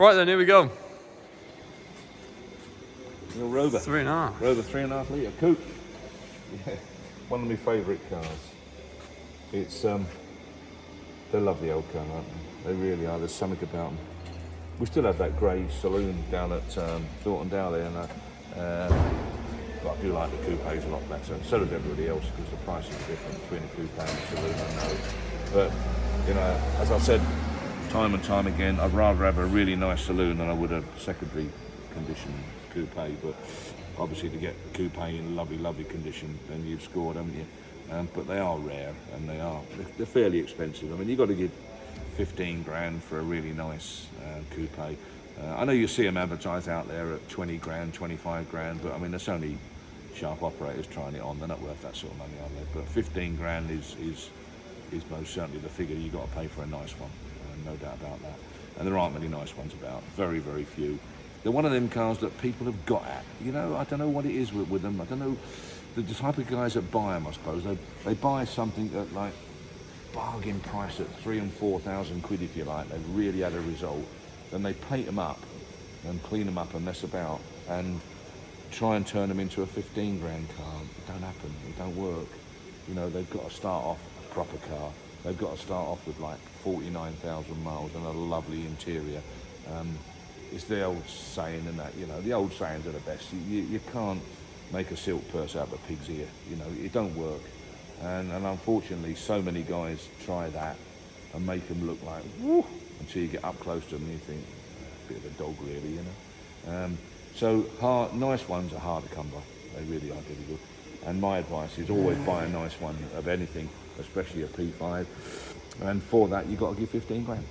Right then, here we go. Little Rover. 3.5. Rover 3.5 litre coupe. Yeah, one of my favourite cars. It's they're lovely old car, aren't they? They really are. There's something about them. We still have that grey saloon down at Thornton Down there, but I do like the coupes a lot better, and so does everybody else, because the prices are different between a coupe and a saloon, I know. But, you know, as I've said time and time again, I'd rather have a really nice saloon than I would a secondary condition coupe, but obviously to get the coupe in lovely, lovely condition, then you've scored, haven't you? But they are rare, and they're fairly expensive. I mean, you've got to give 15 grand for a really nice coupe. I know you see them advertised out there at 20 grand, 25 grand, but I mean, there's only sharp operators trying it on. They're not worth that sort of money, are they? But 15 grand is most certainly the figure you've got to pay for a nice one, no doubt about that. And there aren't many nice ones about, very, very few. They're one of them cars that people have got at. You know, I don't know what it is with them. I don't know, the type of guys that buy them, I suppose. They buy something at like bargain price at 3,000 and 4,000 quid, if you like. They've really had a result. Then they paint them up and clean them up and mess about and try and turn them into a 15 grand car. It don't happen. It don't work. You know, they've got to start off a proper car. They've got to start off with like 49,000 miles and a lovely interior. It's the old saying, and that, you know, the old sayings are the best. You can't make a silk purse out of a pig's ear. You know, it don't work. And unfortunately, so many guys try that and make them look like, woo, until you get up close to them and you think, a bit of a dog really, you know. So nice ones are hard to come by. They really are pretty good. And my advice is always buy a nice one of anything, especially a P5. And for that, you've got to give 15 grand.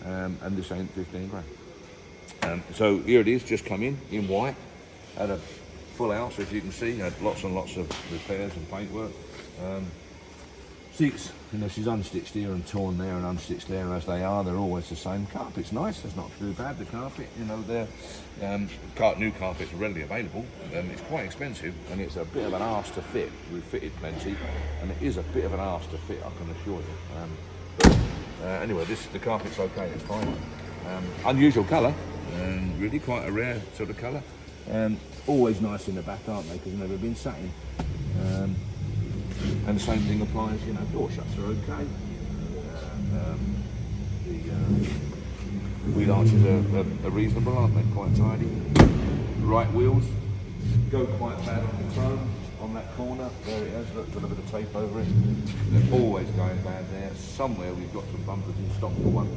And this ain't 15 grand. So here it is, just come in white. Had a full house, as you can see. Had lots and lots of repairs and paintwork. Seats, you know, she's unstitched here and torn there and unstitched there as they are. They're always the same. Carpet's nice, it's not too bad, the carpet, you know, new carpet's readily available. It's quite expensive and it's a bit of an arse to fit. We've fitted plenty and it is a bit of an arse to fit, I can assure you. Anyway, the carpet's okay, it's fine. Unusual colour, really quite a rare sort of colour. Always nice in the back, aren't they, because they've never been satin. And the same thing applies, you know, door shuts are okay. The wheel arches are reasonable, aren't they? Quite tidy. Right wheels go quite bad on the chrome on that corner. There it is, look, got a bit of tape over it. They're always going bad there. Somewhere we've got some bumpers in stock for one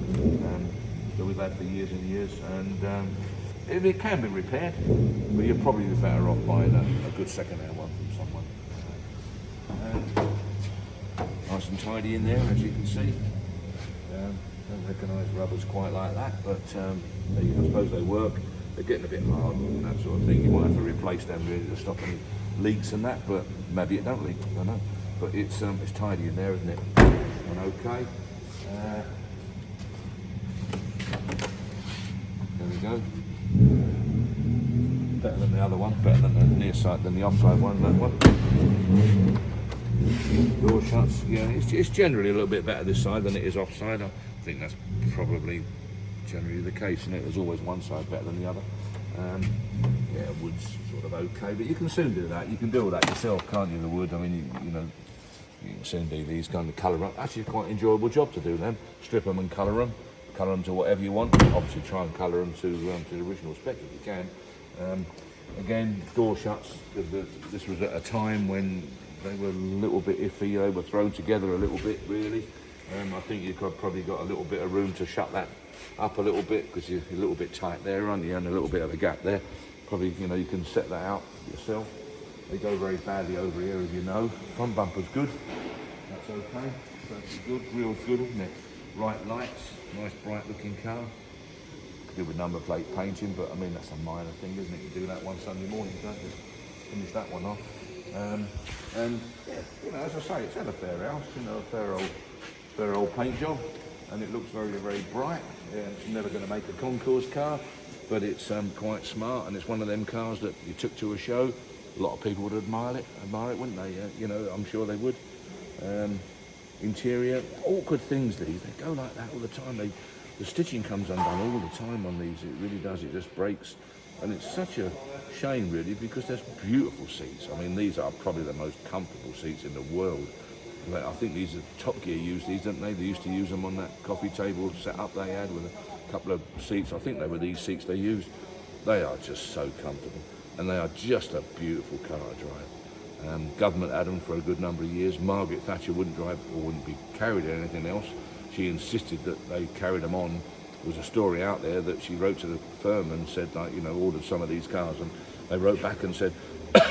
that we've had for years and years. And it can be repaired, but you're probably better off buying a good second-hand one from someone. Nice and tidy in there, as you can see. Don't recognise rubbers quite like that, but I suppose they work. They're getting a bit hard and that sort of thing. You might have to replace them really to stop any leaks and that, but maybe it don't leak, I don't know. But it's tidy in there, isn't it? And okay. There we go. Better than the other one, better than the near side, than the offside one, that one. Door shuts, yeah, it's generally a little bit better this side than it is offside. I think that's probably generally the case, isn't it? There's always one side better than the other. Yeah, wood's sort of okay, but you can soon do that. You can do all that yourself, can't you, the wood? I mean, you know, you can soon do these kind of colour up. Actually, quite an enjoyable job to do them. Strip them and colour them to whatever you want. Obviously, try and colour them to the original spec if you can. Again, door shuts. This was at a time when they were a little bit iffy. They were thrown together a little bit, really. I think you've probably got a little bit of room to shut that up a little bit because you're a little bit tight there, aren't you? And a little bit of a gap there. Probably, you know, you can set that out yourself. They go very badly over here, as you know. Front bumper's good. That's okay. That's good. Real good, isn't it? Right lights. Nice, bright-looking car. Could do with number plate painting, but I mean that's a minor thing, isn't it? You do that one Sunday morning, don't you? Finish that one off. And yeah, you know, as I say, it's had a fair house, you know, a fair old paint job, and it looks very, very bright. Yeah, it's never going to make a concours car, but it's quite smart, and it's one of them cars that you took to a show. A lot of people would admire it, wouldn't they? You know, I'm sure they would. Interior, awkward things these. They go like that all the time. the stitching comes undone all the time on these. It really does. It just breaks, and it's such a shame really, because there's beautiful seats. I mean, these are probably the most comfortable seats in the world. I think these are Top Gear used these, didn't they? They used to use them on that coffee table setup they had with a couple of seats. I think they were these seats they used. They are just so comfortable, and they are just a beautiful car to drive. Government had them for a good number of years. Margaret Thatcher wouldn't drive or wouldn't be carried in anything else. She insisted that they carried them on. There was a story out there that she wrote to the firm and said, like, you know, ordered some of these cars, and they wrote back and said,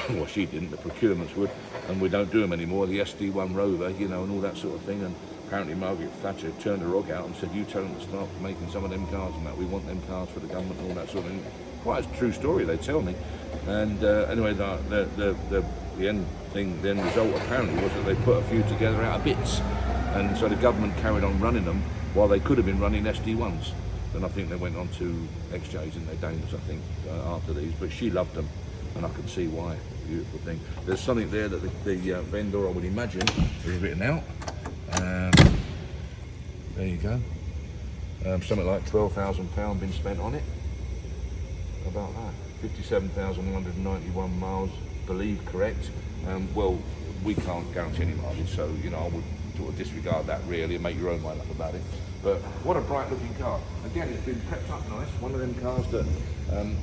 well, she didn't, the procurements would, and we don't do them anymore, the SD1 Rover, you know, and all that sort of thing. And apparently Margaret Thatcher turned her rug out and said, you tell them to start making some of them cars and that, we want them cars for the government and all that sort of thing. Quite a true story, they tell me. And anyway, the end result apparently was that they put a few together out of bits, and so the government carried on running them while they could have been running SD1s. And I think they went on to XJs in their Daimlers, I think, after these. But she loved them, and I can see why. Beautiful thing. There's something there that the vendor, I would imagine, is written out. There you go. Something like £12,000 been spent on it. About that. 57,191 miles, believe correct. Well, we can't guarantee any mileage, so you know I would sort of disregard that really and make your own mind up about it. But what a bright looking car. Again, it's been prepped up nice. One of them cars that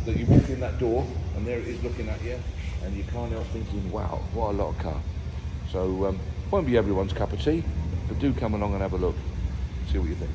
that you walk in that door and there it is looking at you, and you can't help thinking, wow, what a lot of car. So won't be everyone's cup of tea, but do come along and have a look, see what you think.